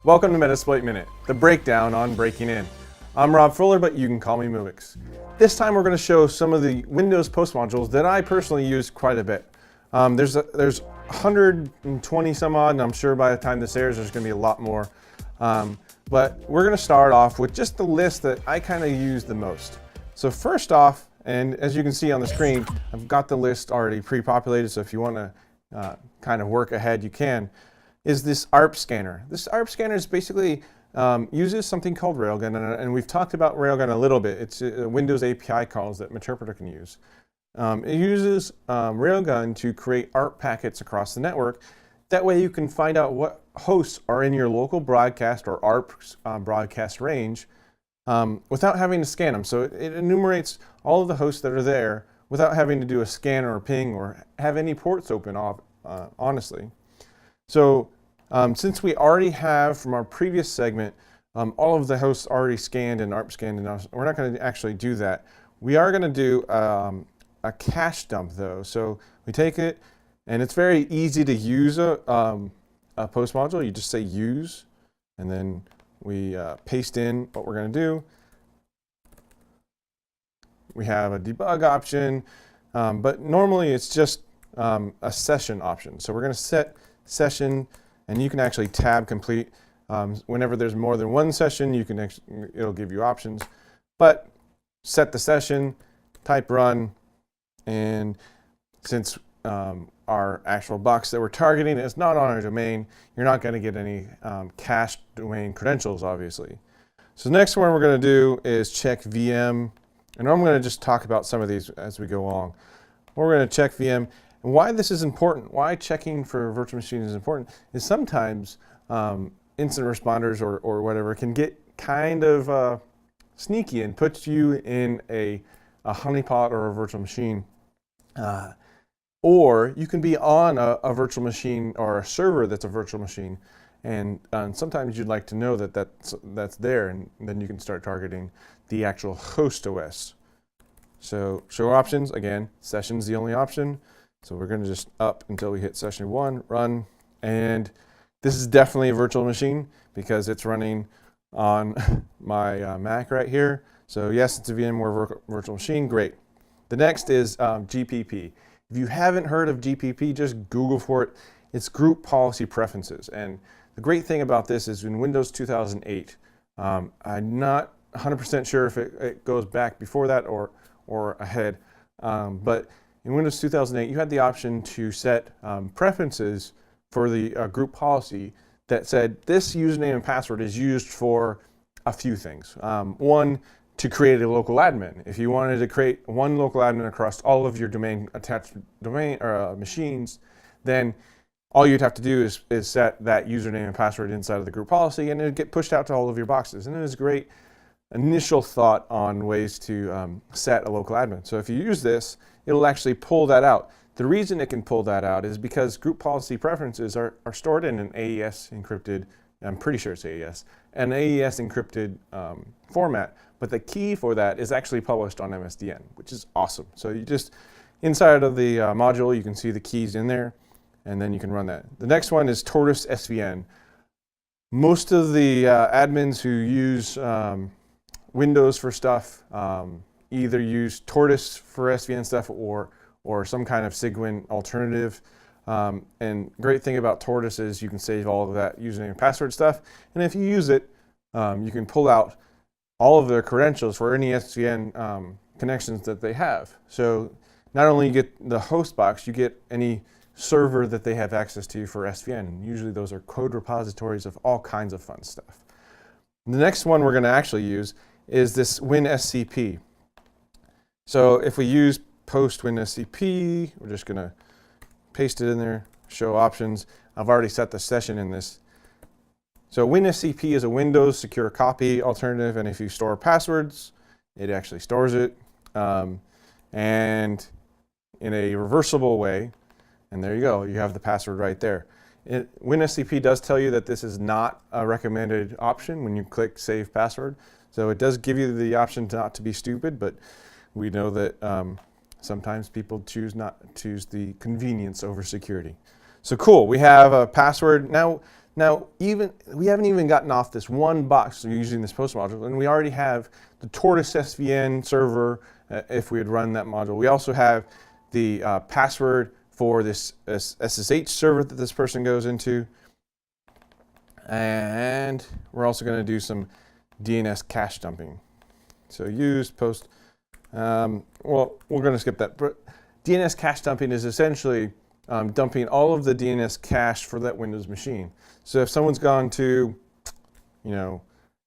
Welcome to Metasploit Minute, the breakdown on breaking in. I'm Rob Fuller, but you can call me Mubix. This time we're going to show some of the Windows post modules that I personally use quite a bit. There's 120 some odd, and I'm sure by the time this airs there's going to be a lot more. But we're going to start off with just the list that I kind of use the most. So first off, and as you can see on the screen, I've got the list already pre-populated, so if you want to kind of work ahead, you can, is this ARP scanner. This ARP scanner is basically uses something called Railgun, and we've talked about Railgun a little bit. It's Windows API calls that Meterpreter can use. It uses Railgun to create ARP packets across the network. That way you can find out what hosts are in your local broadcast or ARP broadcast range without having to scan them. So it enumerates all of the hosts that are there without having to do a scan or a ping or have any ports open, honestly. So since we already have from our previous segment all of the hosts already scanned and ARP scanned, and we're not going to actually do that. We are going to do a cache dump though. So we take it, and it's very easy to use a post module. You just say use, and then we paste in what we're going to do. We have a debug option, but normally it's just a session option. So we're going to set session, and you can actually tab complete. Whenever there's more than one session, you can it'll give you options. But set the session, type run, and since our actual box that we're targeting is not on our domain, you're not going to get any cached domain credentials, obviously. So the next one we're going to do is check VM, and I'm going to just talk about some of these as we go along. We're going to check VM. And why this is important, why checking for virtual machines is important, is sometimes incident responders or whatever can get kind of sneaky and put you in a honeypot or a virtual machine. Or you can be on a virtual machine or a server that's a virtual machine, and sometimes you'd like to know that that's there, and then you can start targeting the actual host OS. So show options, again, session's the only option. So we're going to just up until we hit session 1, run, and this is definitely a virtual machine because it's running on my Mac right here. So yes, it's a VMware virtual machine, great. The next is GPP. If you haven't heard of GPP, just Google for it. It's Group Policy Preferences, and the great thing about this is in Windows 2008, I'm not 100% sure if it goes back before that or ahead, but in Windows 2008, you had the option to set preferences for the group policy that said this username and password is used for a few things. One, to create a local admin. If you wanted to create one local admin across all of your attached machines, then all you'd have to do is set that username and password inside of the group policy, and it would get pushed out to all of your boxes. And it was a great initial thought on ways to set a local admin. So if you use this, it'll actually pull that out. The reason it can pull that out is because group policy preferences are stored in an AES encrypted, I'm pretty sure it's AES, an AES encrypted format, but the key for that is actually published on MSDN, which is awesome. So you just, inside of the module, you can see the keys in there, and then you can run that. The next one is Tortoise SVN. Most of the admins who use Windows for stuff either use Tortoise for SVN stuff or some kind of Cygwin alternative. And great thing about Tortoise is you can save all of that username and password stuff. And if you use it, you can pull out all of their credentials for any SVN connections that they have. So not only you get the host box, you get any server that they have access to for SVN. And usually those are code repositories of all kinds of fun stuff. The next one we're going to actually use is this WinSCP. So if we use post WinSCP, we're just going to paste it in there, show options. I've already set the session in this. So WinSCP is a Windows secure copy alternative, and if you store passwords, it actually stores it, and in a reversible way. And there you go, you have the password right there. WinSCP does tell you that this is not a recommended option when you click Save Password. So it does give you the option not to be stupid, but we know that sometimes people choose the convenience over security. So cool, we have a password. Now Now, we haven't even gotten off this one box using this post module, and we already have the Tortoise SVN server if we had run that module. We also have the password for this SSH server that this person goes into. And we're also going to do some DNS cache dumping. So use post, well, we're going to skip that. But DNS cache dumping is essentially dumping all of the DNS cache for that Windows machine. So if someone's gone to,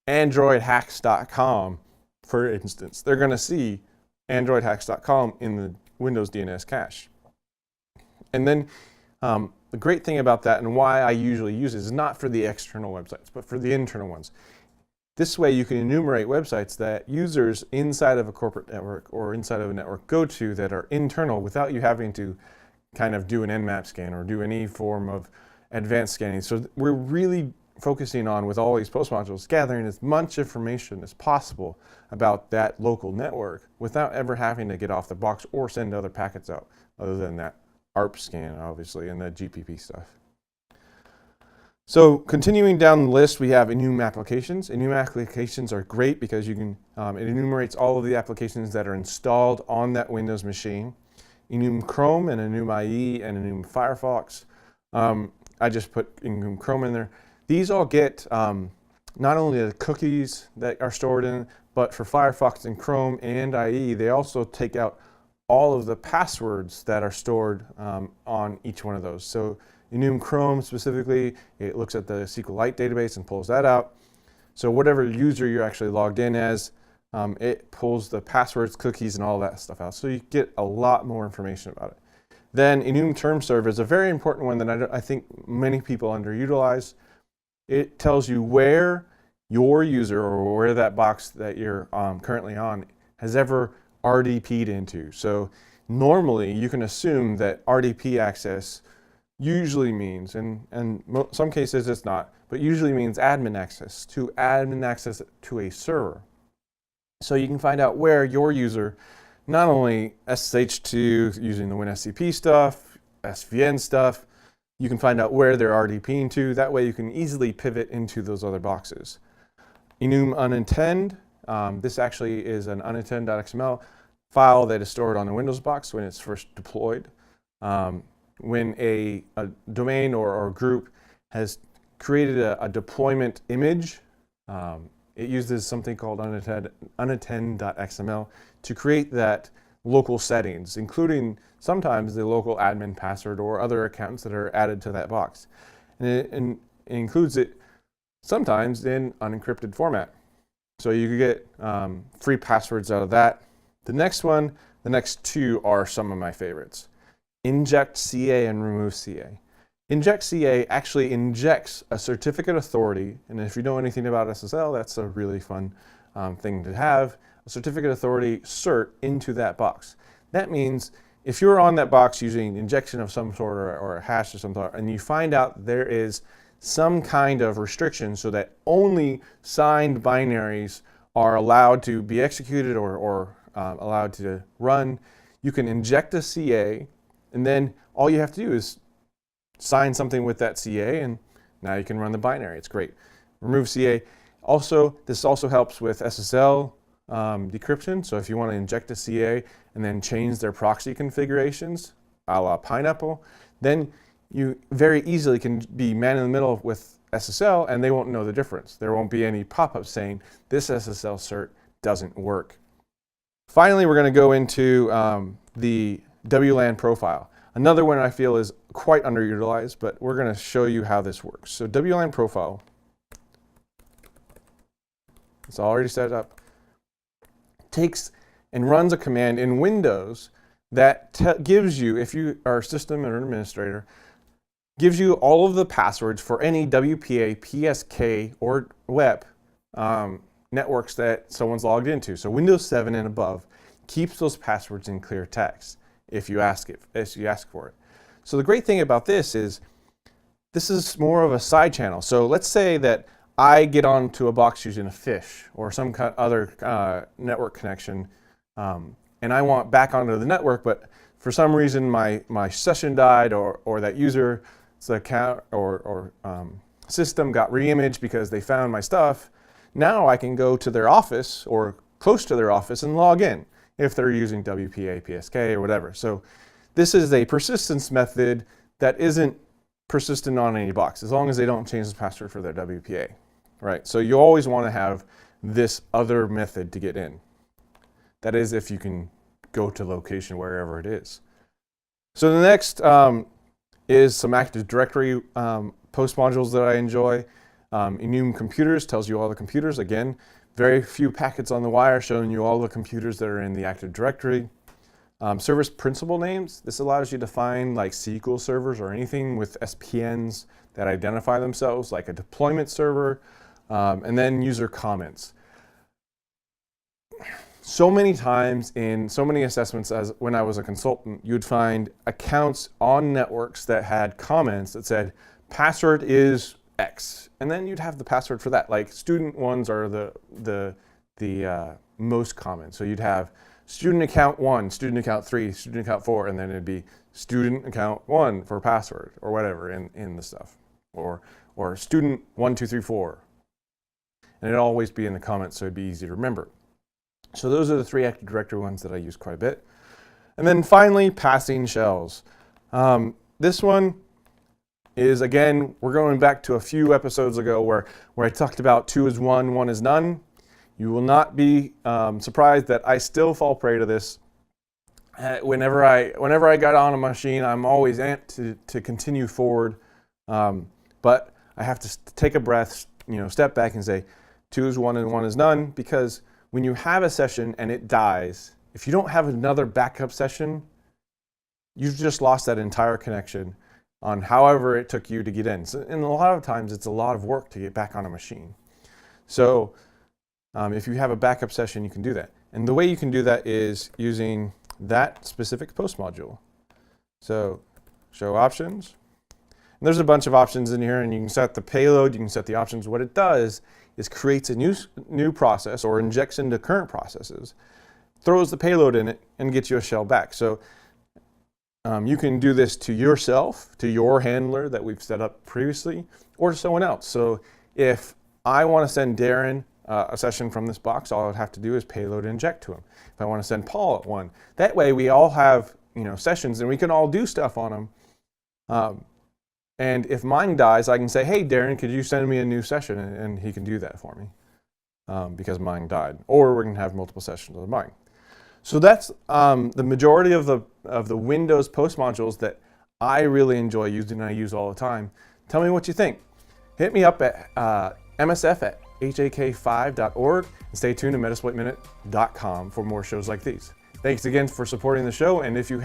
androidhacks.com, for instance, they're going to see androidhacks.com in the Windows DNS cache. And then the great thing about that, and why I usually use it, is not for the external websites, but for the internal ones. This way you can enumerate websites that users inside of a corporate network or inside of a network go to that are internal without you having to kind of do an Nmap scan or do any form of advanced scanning. So we're really focusing on, with all these post modules, gathering as much information as possible about that local network without ever having to get off the box or send other packets out, other than that ARP scan, obviously, and the GPP stuff. So continuing down the list, we have enum applications. Enum applications are great because you can, it enumerates all of the applications that are installed on that Windows machine. Enum Chrome and enum IE and enum Firefox. I just put enum Chrome in there. These all get not only the cookies that are stored in, but for Firefox and Chrome and IE, they also take out all of the passwords that are stored on each one of those. So enum Chrome specifically, it looks at the SQLite database and pulls that out. So whatever user you're actually logged in as, it pulls the passwords, cookies, and all that stuff out. So you get a lot more information about it. Then enum Term Server is a very important one that I think many people underutilize. It tells you where your user, or where that box that you're currently on, has ever RDP'd into. So normally you can assume that RDP access usually means, and some cases it's not, but usually means admin access to a server. So you can find out where your user not only SSH2 using the WinSCP stuff, SVN stuff, you can find out where they're RDPing to. That way you can easily pivot into those other boxes. Enum unattend, this actually is an unattend.xml file that is stored on the Windows box when it's first deployed. When a domain or group has created a deployment image, it uses something called unattend.xml to create that local settings, including sometimes the local admin password or other accounts that are added to that box. And it includes it sometimes in unencrypted format. So you can get free passwords out of that. The next two are some of my favorites. Inject CA and remove CA. Inject CA actually injects a certificate authority, and if you know anything about SSL, that's a really fun thing to have, a certificate authority cert into that box. That means if you're on that box using injection of some sort or a hash of some sort, and you find out there is some kind of restriction so that only signed binaries are allowed to be executed or allowed to run, you can inject a CA, and then all you have to do is sign something with that CA, and now you can run the binary. It's great. Remove CA. This also helps with SSL decryption. So if you want to inject a CA and then change their proxy configurations, a la Pineapple, then you very easily can be man in the middle with SSL, and they won't know the difference. There won't be any pop-up saying this SSL cert doesn't work. Finally, we're going to go into the WLAN profile. Another one I feel is quite underutilized, but we're going to show you how this works. So WLAN profile, it's already set up, takes and runs a command in Windows that gives you, if you are a system or administrator, gives you all of the passwords for any WPA, PSK, or WEP networks that someone's logged into. So Windows 7 and above keeps those passwords in clear text if you ask for it. So the great thing about this is more of a side channel. So let's say that I get onto a box using a fish or some kind of other network connection, and I want back onto the network, but for some reason my session died, or that user's account or system got reimaged because they found my stuff, now I can go to their office or close to their office and log in if they're using WPA, PSK, or whatever. So this is a persistence method that isn't persistent on any box, as long as they don't change the password for their WPA, right? So you always want to have this other method to get in. That is, if you can go to location wherever it is. So the next is some Active Directory post modules that I enjoy. Enum Computers tells you all the computers. Again, very few packets on the wire showing you all the computers that are in the Active Directory. Service principal names. This allows you to find like SQL servers or anything with SPNs that identify themselves, like a deployment server, and then user comments. So many times in so many assessments, as when I was a consultant, you'd find accounts on networks that had comments that said, password is X, and then you'd have the password for that. Like student ones are the most common. So you'd have student account 1, student account 3, student account 4, and then it'd be student account 1 for password or whatever in the stuff, or student 1, 2, 3, 4, and it'd always be in the comments, so it'd be easy to remember. So those are the 3 Active Directory ones that I use quite a bit. And then finally, passing shells. This one is, again, we're going back to a few episodes ago where I talked about 2 is 1, 1 is none. You will not be surprised that I still fall prey to this. Whenever I got on a machine, I'm always amped to continue forward. But I have to take a breath, step back and say 2 is 1 and 1 is none, because when you have a session and it dies, if you don't have another backup session, you've just lost that entire connection on however it took you to get in. So, and a lot of times it's a lot of work to get back on a machine. So if you have a backup session, you can do that. And the way you can do that is using that specific post module. So show options. And there's a bunch of options in here, and you can set the payload, you can set the options. What it does is creates a new process or injects into current processes, throws the payload in it, and gets you a shell back. So you can do this to yourself, to your handler that we've set up previously, or to someone else. So if I want to send Darren a session from this box, all I would have to do is payload inject to him. If I want to send Paul one, that way we all have sessions and we can all do stuff on them. And if mine dies, I can say, hey, Darren, could you send me a new session? And he can do that for me because mine died. Or we can have multiple sessions of mine. So that's the majority of the Windows post modules that I really enjoy using and I use all the time. Tell me what you think. Hit me up at msf@hak5.org and stay tuned to metasploitminute.com for more shows like these. Thanks again for supporting the show, and if you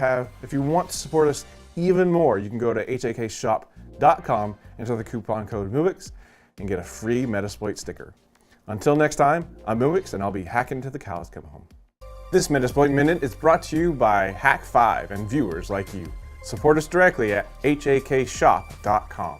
want to support us even more, you can go to hakshop.com, enter the coupon code Mubix, and get a free Metasploit sticker. Until next time, I'm Mubix, and I'll be hacking till the cows come home. This Metasploit Minute is brought to you by Hak5 and viewers like you. Support us directly at hakshop.com.